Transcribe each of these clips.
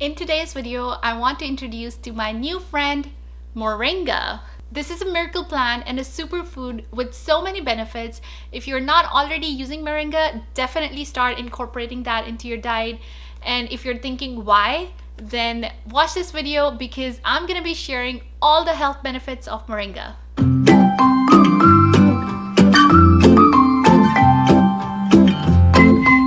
In today's video, I want to introduce to my new friend, Moringa. This is a miracle plant and a superfood with so many benefits. If you're not already using Moringa, definitely start incorporating that into your diet. And if you're thinking why, then watch this video because I'm gonna be sharing all the health benefits of Moringa.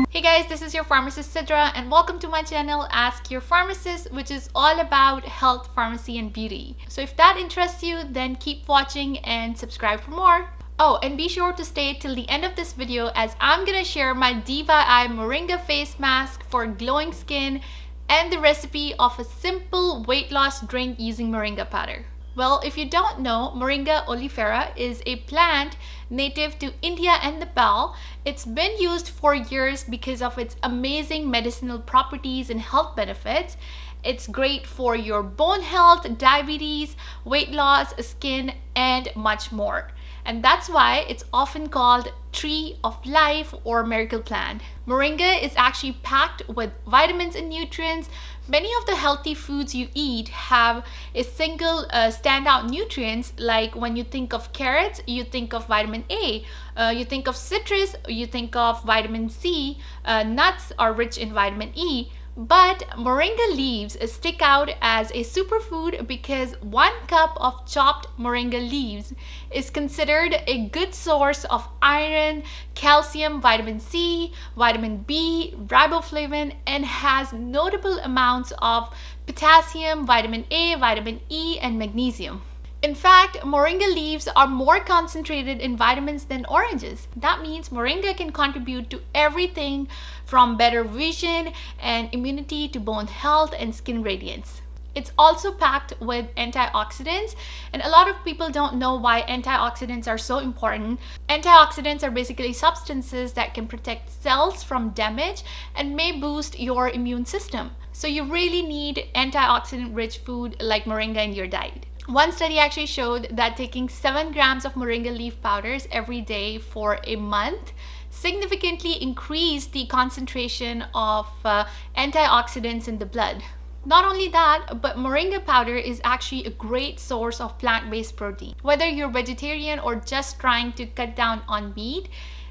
Hey guys, this is your pharmacist Sidra and welcome to my channel Ask Your Pharmacist, which is all about health, pharmacy and beauty. So if that interests you, then keep watching and subscribe for more. Oh, and be sure to stay till the end of this video as I'm gonna share my Diva Eye Moringa face mask for glowing skin and the recipe of a simple weight loss drink using Moringa powder. Well, if you don't know, Moringa oleifera is a plant native to India and Nepal. It's been used for years because of its amazing medicinal properties and health benefits. It's great for your bone health, diabetes, weight loss, skin, and much more. And that's why it's often called Tree of Life or Miracle Plant. Moringa is actually packed with vitamins and nutrients. Many of the healthy foods you eat have a single standout nutrients, like when you think of carrots, you think of vitamin A. You think of citrus, you think of vitamin C. Nuts are rich in vitamin E. But moringa leaves stick out as a superfood because 1 cup of chopped moringa leaves is considered a good source of iron, calcium, vitamin C, vitamin B, riboflavin, and has notable amounts of potassium, vitamin A, vitamin E, and magnesium. In fact, moringa leaves are more concentrated in vitamins than oranges. That means moringa can contribute to everything from better vision and immunity to bone health and skin radiance. It's also packed with antioxidants, and a lot of people don't know why antioxidants are so important. Antioxidants are basically substances that can protect cells from damage and may boost your immune system. So you really need antioxidant-rich food like moringa in your diet. One study actually showed that taking 7 grams of moringa leaf powders every day for a month significantly increased the concentration of antioxidants in the blood. Not only that, but moringa powder is actually a great source of plant-based protein. Whether you're vegetarian or just trying to cut down on meat,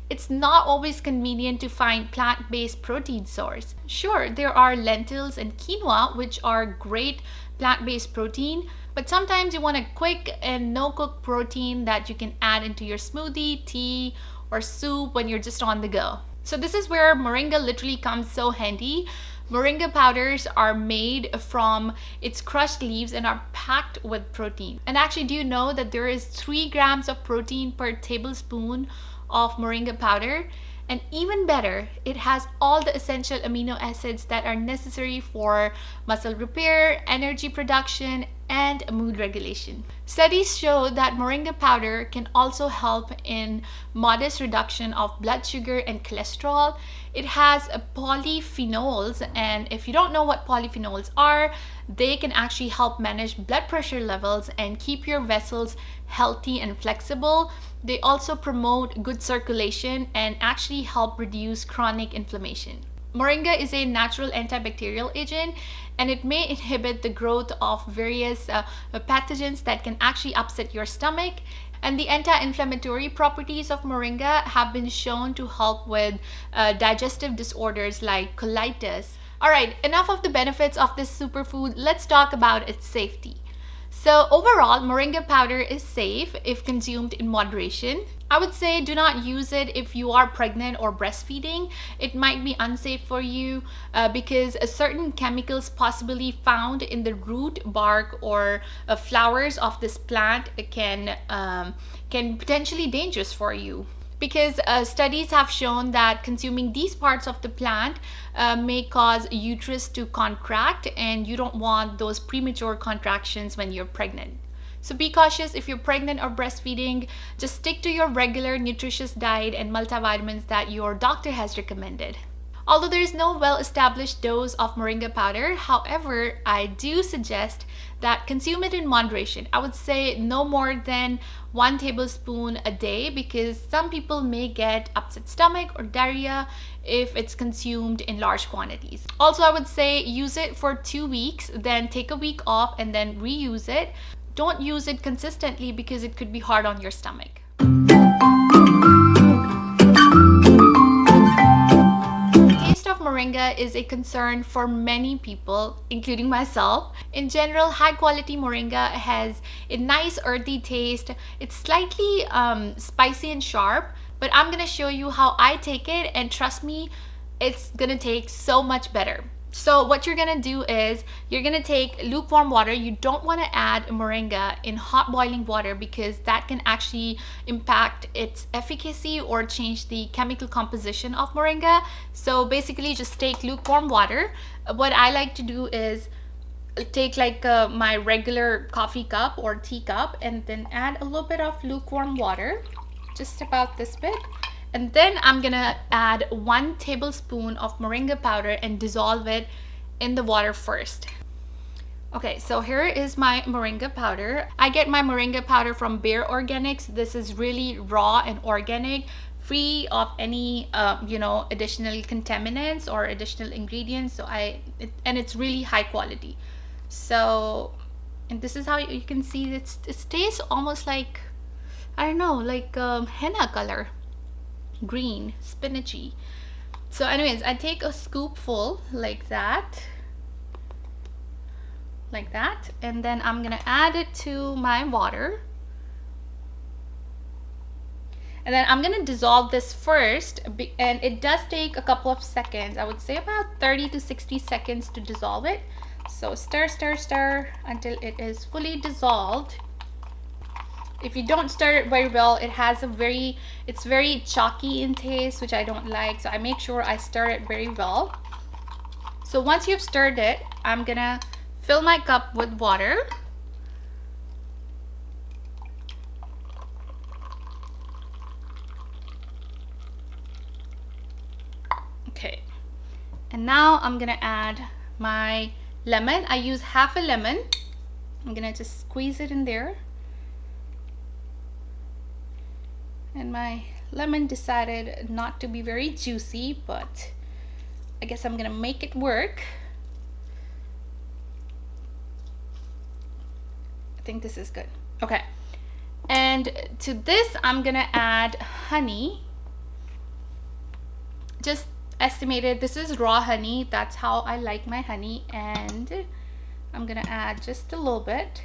it's not always convenient to find plant-based protein source. Sure, there are lentils and quinoa, which are great plant-based protein, but sometimes you want a quick and no-cook protein that you can add into your smoothie, tea, or soup when you're just on the go. So this is where moringa literally comes so handy. Moringa powders are made from its crushed leaves and are packed with protein. And actually, do you know that there is 3 grams of protein per tablespoon of moringa powder? And even better, it has all the essential amino acids that are necessary for muscle repair, energy production, and mood regulation. Studies show that moringa powder can also help in modest reduction of blood sugar and cholesterol. It has polyphenols, and if you don't know what polyphenols are, they can actually help manage blood pressure levels and keep your vessels healthy and flexible. They also promote good circulation and actually help reduce chronic inflammation. Moringa is a natural antibacterial agent, and it may inhibit the growth of various pathogens that can actually upset your stomach. And the anti-inflammatory properties of moringa have been shown to help with digestive disorders like colitis. Alright, enough of the benefits of this superfood. Let's talk about its safety. So overall, moringa powder is safe if consumed in moderation. I would say do not use it if you are pregnant or breastfeeding. It might be unsafe for you because certain chemicals possibly found in the root, bark, or flowers of this plant can potentially dangerous for you. Because studies have shown that consuming these parts of the plant may cause uterus to contract, and you don't want those premature contractions when you're pregnant. So be cautious if you're pregnant or breastfeeding. Just stick to your regular nutritious diet and multivitamins that your doctor has recommended. Although there is no well-established dose of moringa powder, however, I do suggest that consume it in moderation. I would say no more than 1 tablespoon a day, because some people may get upset stomach or diarrhea if it's consumed in large quantities. Also, I would say use it for 2 weeks, then take a week off and then reuse it. Don't use it consistently because it could be hard on your stomach. Moringa is a concern for many people, including myself. In general, high quality moringa has a nice earthy taste. It's slightly spicy and sharp, but I'm gonna show you how I take it, and trust me, it's gonna taste so much better. So what you're gonna do is you're gonna take lukewarm water. You don't want to add moringa in hot boiling water because that can actually impact its efficacy or change the chemical composition of moringa. So basically just take lukewarm water. What I like to do is take like my regular coffee cup or tea cup and then add a little bit of lukewarm water, just about this bit. And then I'm gonna add 1 tablespoon of moringa powder and dissolve it in the water first. Okay, so here is my moringa powder. I get my moringa powder from Bare Organics. This is really raw and organic, free of any additional contaminants or additional ingredients. So and it's really high quality. So, and this is how you can see it tastes almost like, I don't know, like henna color. Green, spinachy. So anyways, I take a scoopful like that, and then I'm gonna add it to my water, and then I'm gonna dissolve this first, and it does take a couple of seconds. I would say about 30 to 60 seconds to dissolve it. So stir until it is fully dissolved. If you don't stir it very well, it's very chalky in taste, which I don't like. So I make sure I stir it very well. So once you've stirred it, I'm gonna fill my cup with water. Okay, and now I'm gonna add my lemon. I use half a lemon. I'm gonna just squeeze it in there. And my lemon decided not to be very juicy, but I guess I'm gonna make it work. I think this is good. Okay, and to this I'm gonna add honey. Just estimated, this is raw honey. That's how I like my honey, and I'm gonna add just a little bit.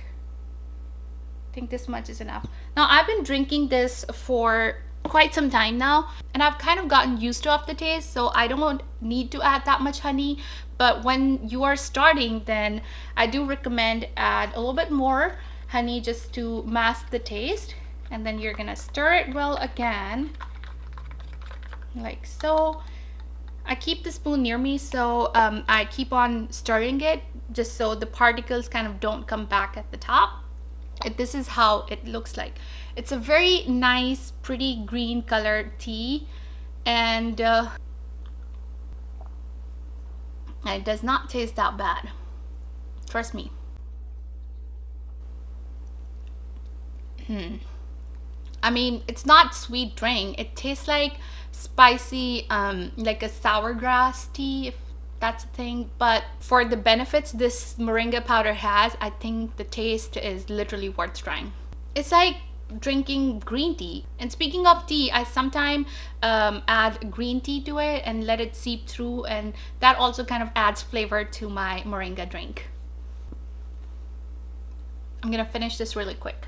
I think this much is enough. Now I've been drinking this for quite some time now, and I've kind of gotten used to the taste, so I don't need to add that much honey. But when you are starting, then I do recommend add a little bit more honey just to mask the taste. And then you're gonna stir it well again, like so. I keep the spoon near me, so I keep on stirring it just so the particles kind of don't come back at the top. This is how it looks like. It's a very nice, pretty green colored tea, and it does not taste that bad. Trust me. I mean, it's not sweet drink. It tastes like spicy, like a sour grass tea, if that's a thing. But for the benefits this moringa powder has, I think the taste is literally worth trying. It's like drinking green tea. And speaking of tea, I sometimes add green tea to it and let it seep through, and that also kind of adds flavor to my moringa drink. I'm gonna finish this really quick.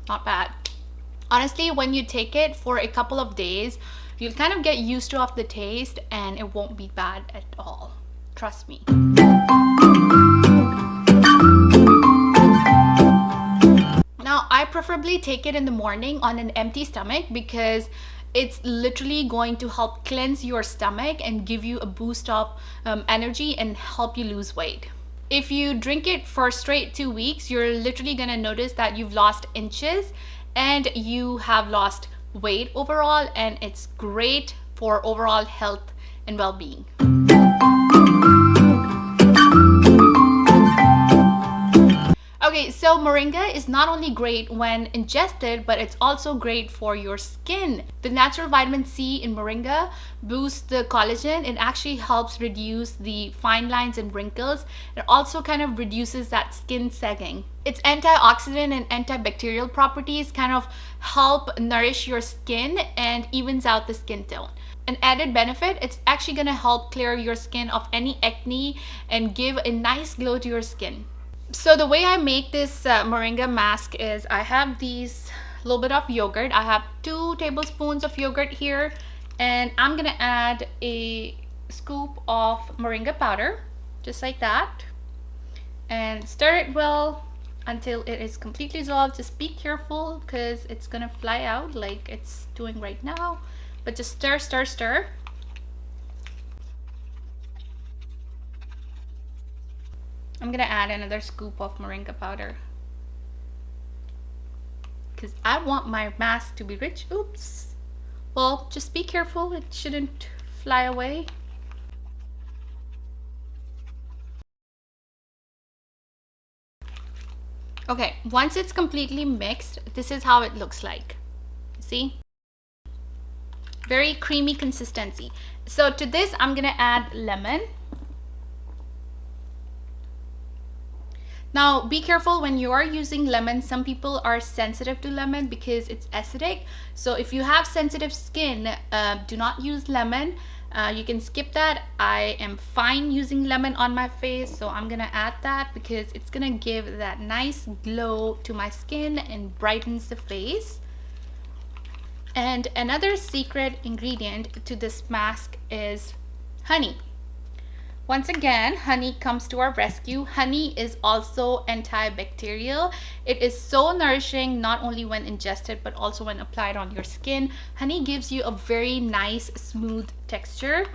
Not bad. Honestly, when you take it for a couple of days, you'll kind of get used to the taste, and it won't be bad at all. Trust me. Now, I preferably take it in the morning on an empty stomach because it's literally going to help cleanse your stomach and give you a boost of energy and help you lose weight. If you drink it for straight 2 weeks, you're literally gonna notice that you've lost inches and you have lost weight overall, and it's great for overall health and well-being. Okay, so moringa is not only great when ingested, but it's also great for your skin. The natural vitamin C in moringa boosts the collagen. It actually helps reduce the fine lines and wrinkles. It also kind of reduces that skin sagging. Its antioxidant and antibacterial properties kind of help nourish your skin and evens out the skin tone. An added benefit, it's actually going to help clear your skin of any acne and give a nice glow to your skin. So the way I make this moringa mask is I have these little bit of yogurt. I have 2 tablespoons of yogurt here, and I'm gonna add a scoop of moringa powder, just like that, and stir it well until it is completely dissolved. Just be careful because it's gonna fly out like it's doing right now, but just stir, stir, stir. I'm gonna add another scoop of moringa powder because I want my mask to be rich. Oops. Well, just be careful, it shouldn't fly away. Okay, once it's completely mixed, this is how it looks like. See? Very creamy consistency. So to this, I'm gonna add lemon. Now, be careful when you are using lemon. Some people are sensitive to lemon because it's acidic. So if you have sensitive skin, do not use lemon. You can skip that. I am fine using lemon on my face, so I'm gonna add that because it's gonna give that nice glow to my skin and brightens the face. And another secret ingredient to this mask is honey. Once again, honey comes to our rescue. Honey is also antibacterial. It is so nourishing, not only when ingested, but also when applied on your skin. Honey gives you a very nice, smooth texture.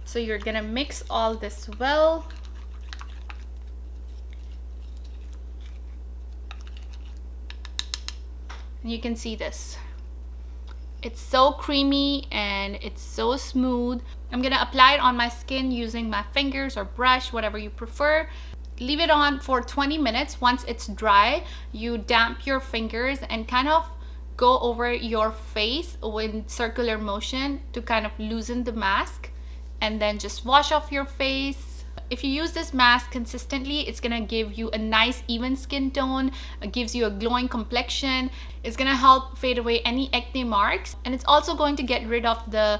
So you're gonna mix all this well. And you can see this. It's so creamy and it's so smooth. I'm gonna apply it on my skin using my fingers or brush, whatever you prefer. Leave it on for 20 minutes. Once it's dry, you damp your fingers and kind of go over your face with circular motion to kind of loosen the mask, and then just wash off your face. If you use this mask consistently, it's gonna give you a nice even skin tone. It gives you a glowing complexion. It's gonna help fade away any acne marks, and it's also going to get rid of the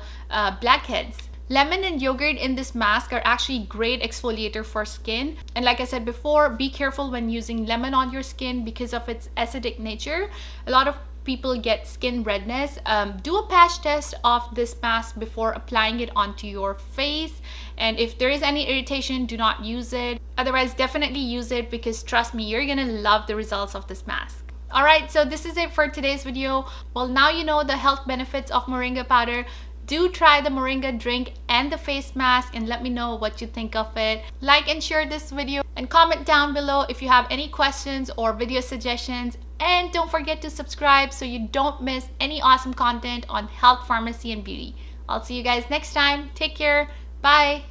blackheads. Lemon and yogurt in this mask are actually great exfoliator for skin. And like I said before, be careful when using lemon on your skin because of its acidic nature. A lot of people get skin redness. Do a patch test of this mask before applying it onto your face, and if there is any irritation, do not use it. Otherwise, definitely use it because trust me, you're gonna love the results of this mask. Alright, so this is it for today's video. Well, now you know the health benefits of moringa powder. Do try the moringa drink and the face mask and let me know what you think of it. Like and share this video and comment down below if you have any questions or video suggestions. And don't forget to subscribe so you don't miss any awesome content on health, pharmacy, and beauty. I'll see you guys next time. Take care. Bye.